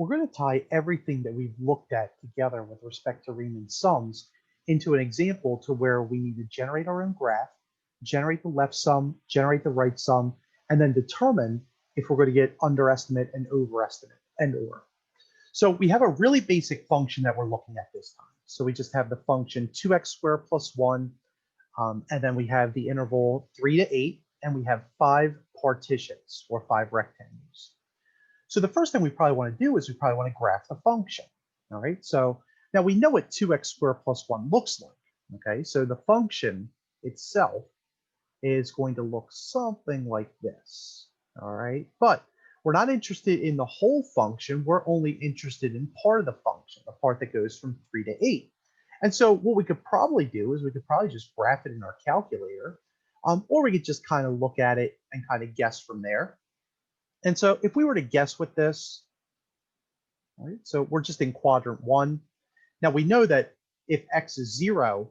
we're going to tie everything that we've looked at together with respect to Riemann sums into an example to where we need to generate our own graph, generate the left sum, generate the right sum, and then determine if we're going to get underestimate and overestimate and or. So we have a really basic function that we're looking at this time. So we just have the function 2x squared plus 1, and then we have the interval 3 to 8, and we have 5 partitions or 5 rectangles. So the first thing we probably want to do is we probably want to graph the function. All right, so now we know what 2x squared plus 1 looks like. Okay, so the function itself is going to look something like this. All right, but we're not interested in the whole function. We're only interested in part of the function, the part that goes from 3 to 8. And so what we could probably do is we could probably just graph it in our calculator, or we could just kind of look at it and kind of guess from there. And so if we were to guess with this, all right, so we're just in quadrant 1. Now we know that if x is 0,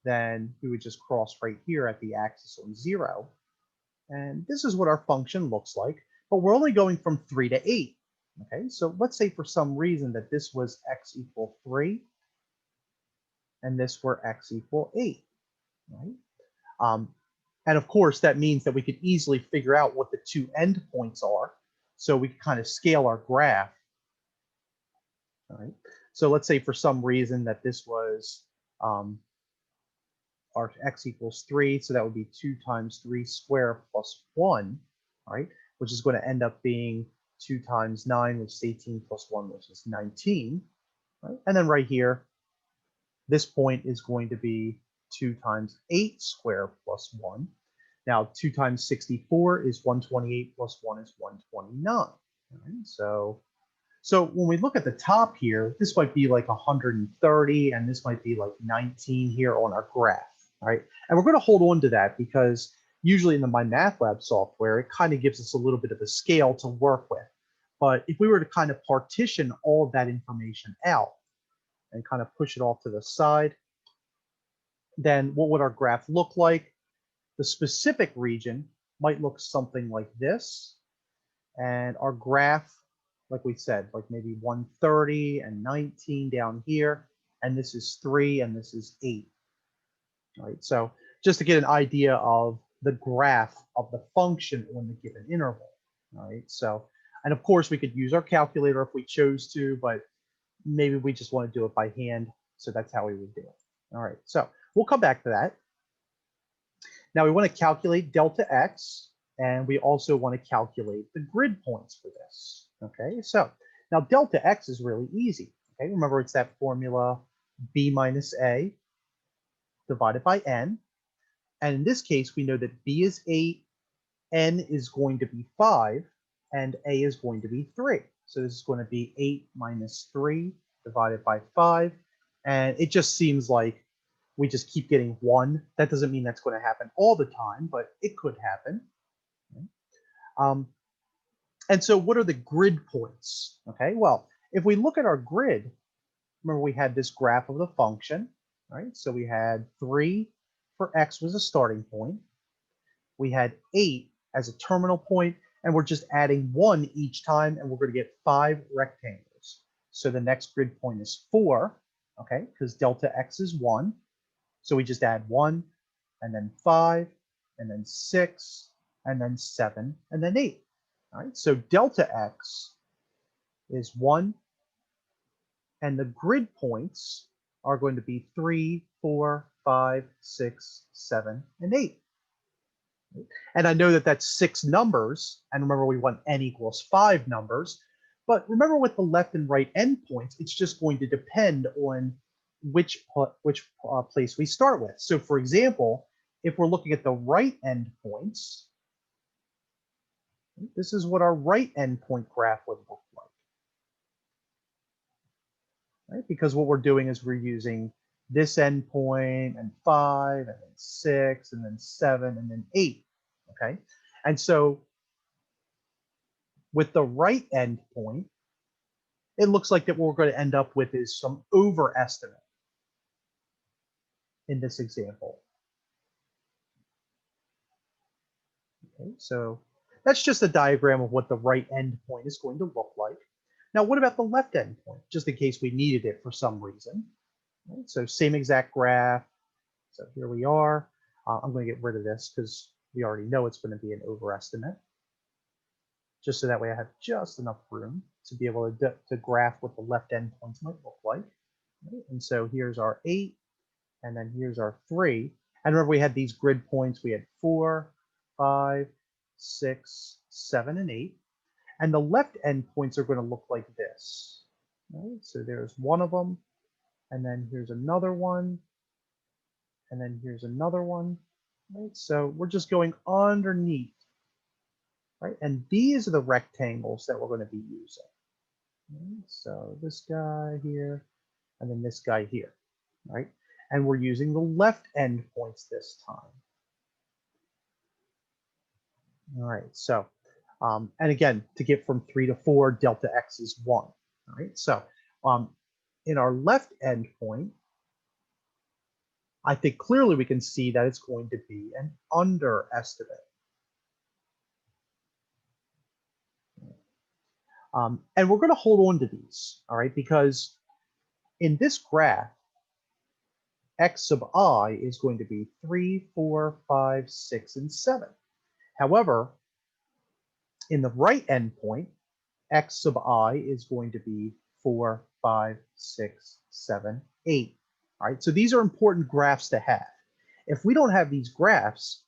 then we would just cross right here at the axis on 0. And this is what our function looks like, but we're only going from 3 to 8. Okay, so let's say for some reason that this was x equal 3 and this were x equal 8, right? And of course, that means that we could easily figure out what the two endpoints are. So we can kind of scale our graph. All right. So let's say for some reason that this was our x equals 3. So that would be 2 times 3 squared plus 1, all right, which is going to end up being 2 times 9, which is 18, plus 1, which is 19. Right? And then right here, this point is going to be 2 times 8 squared plus 1. Now, 2 times 64 is 128 plus 1 is 129. Right? So when we look at the top here, this might be like 130, and this might be like 19 here on our graph. All right, and we're going to hold on to that because usually in the MyMathLab software, it kind of gives us a little bit of a scale to work with. But if we were to kind of partition all of that information out and kind of push it off to the side, then what would our graph look like? The specific region might look something like this. And our graph, like we said, like maybe 130 and 19 down here. And this is 3 and this is 8. All right, so just to get an idea of the graph of the function on the given interval. All right, so, and of course we could use our calculator if we chose to, but maybe we just want to do it by hand. So that's how we would do it. All right, so we'll come back to that. Now we want to calculate delta x, and we also want to calculate the grid points for this. Okay, so now delta x is really easy. Okay, remember it's that formula b minus a divided by n. And in this case, we know that b is 8, n is going to be 5, and a is going to be 3. So this is going to be 8 minus 3 divided by 5. And it just seems like we just keep getting 1. That doesn't mean that's going to happen all the time, but it could happen. And so what are the grid points? Okay, well, if we look at our grid, remember we had this graph of the function, right? So we had 3 for x was a starting point. We had 8 as a terminal point, and we're just adding 1 each time, and we're going to get 5 rectangles. So the next grid point is 4, okay, because delta x is 1. So we just add 1, and then 5, and then 6, and then 7, and then 8. All right, so delta x is 1, and the grid points are going to be 3, 4, 5, 6, 7, and 8. And I know that that's 6 numbers, and remember we want n equals 5 numbers, but remember with the left and right endpoints, it's just going to depend on which place we start with. So for example, if we're looking at the right endpoints, this is what our right endpoint graph would look like. Right? Because what we're doing is we're using this endpoint and 5 and then 6 and then 7 and then 8. Okay, and so with the right endpoint, it looks like that what we're going to end up with is some overestimate in this example. Okay, so that's just a diagram of what the right endpoint is going to look like. Now, what about the left endpoint, just in case we needed it for some reason? Right, so same exact graph. So here we are. I'm going to get rid of this because we already know it's going to be an overestimate, just so that way I have just enough room to be able to graph what the left endpoints might look like. Right? And so here's our 8, and then here's our 3. And remember, we had these grid points. We had 4, 5, 6, 7, and 8. And the left endpoints are going to look like this. Right? So there's one of them, and then here's another one, and then here's another one. Right? So we're just going underneath. Right? And these are the rectangles that we're going to be using. Right? So this guy here, and then this guy here. Right? And we're using the left endpoints this time. All right, so, and again, to get from 3 to 4, delta x is 1. All right, so in our left endpoint, I think clearly we can see that it's going to be an underestimate. And we're going to hold on to these, all right, because in this graph, x sub I is going to be 3, 4, 5, 6, and 7. However, in the right endpoint, x sub I is going to be 4, 5, 6, 7, 8. All right, so these are important graphs to have. If we don't have these graphs,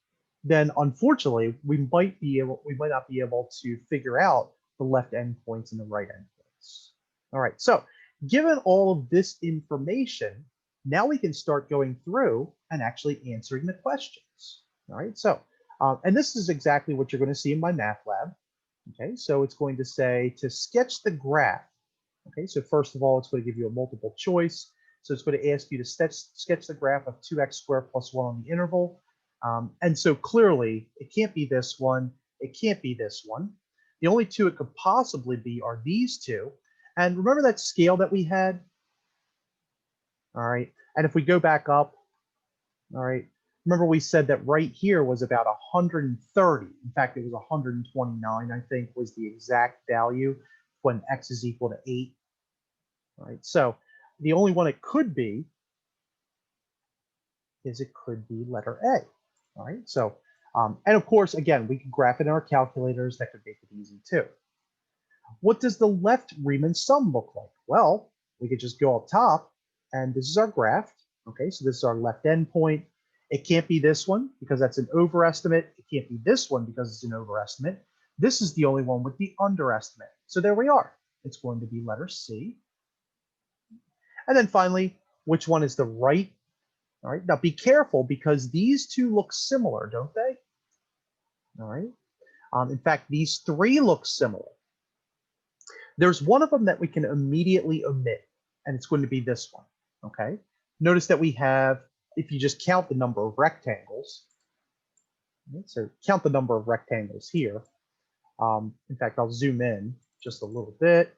then unfortunately we might not be able to figure out the left endpoints and the right endpoints. All right, so given all of this information, now we can start going through and actually answering the questions. All right, so and this is exactly what you're going to see in my math lab. Okay, so it's going to say to sketch the graph. Okay, so first of all, it's going to give you a multiple choice. So it's going to ask you to sketch the graph of 2x squared plus 1 on the interval. And so clearly, it can't be this one. It can't be this one. The only two it could possibly be are these two. And remember that scale that we had? All right. And if we go back up, all right, remember we said that right here was about 130. In fact, it was 129, I think, was the exact value when x is equal to 8. All right, so the only one it could be is it could be letter A. All right, so, and of course, again, we can graph it in our calculators. That could make it easy too. What does the left Riemann sum look like? Well, we could just go up top, and this is our graph. Okay, so this is our left endpoint. It can't be this one because that's an overestimate. It can't be this one because it's an overestimate. This is the only one with the underestimate. So there we are. It's going to be letter C. And then finally, which one is the right? All right, now be careful because these two look similar, don't they? All right. In fact, these three look similar. There's one of them that we can immediately omit, and it's going to be this one. Okay. Notice that we have, if you just count the number of rectangles, so count the number of rectangles here. In fact, I'll zoom in just a little bit.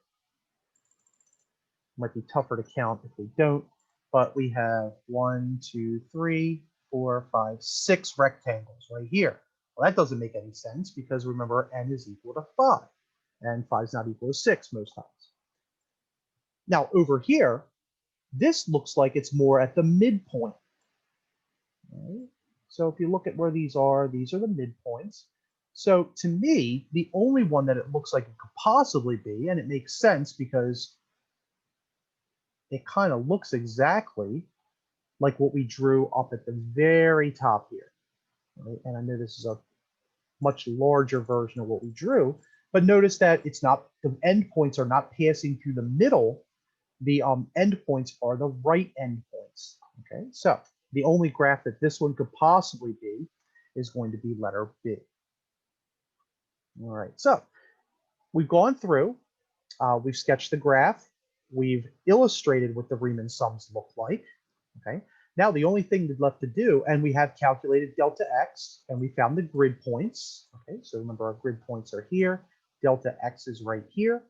Might be tougher to count if we don't, but we have 1, 2, 3, 4, 5, 6 rectangles right here. Well, that doesn't make any sense because remember, n is equal to 5, and 5 is not equal to 6 most times. Now, over here, this looks like it's more at the midpoint. Right? So if you look at where these are the midpoints. So to me, the only one that it looks like it could possibly be, and it makes sense because it kind of looks exactly like what we drew up at the very top here. Right? And I know this is a much larger version of what we drew, but notice that it's not, the endpoints are not passing through the middle. The endpoints are the right endpoints. Okay, so the only graph that this one could possibly be is going to be letter B. All right, so we've gone through, we've sketched the graph, we've illustrated what the Riemann sums look like. Okay, now the only thing left to do, and we have calculated delta x, and we found the grid points. Okay, so remember our grid points are here, delta x is right here,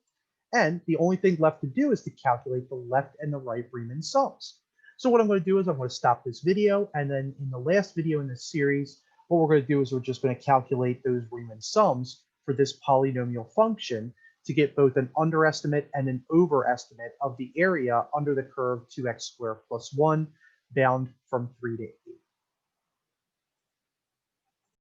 and the only thing left to do is to calculate the left and the right Riemann sums. So what I'm going to do is I'm going to stop this video, and then in the last video in this series, what we're going to do is we're just going to calculate those Riemann sums for this polynomial function to get both an underestimate and an overestimate of the area under the curve 2x squared plus 1 bound from 3 to 8.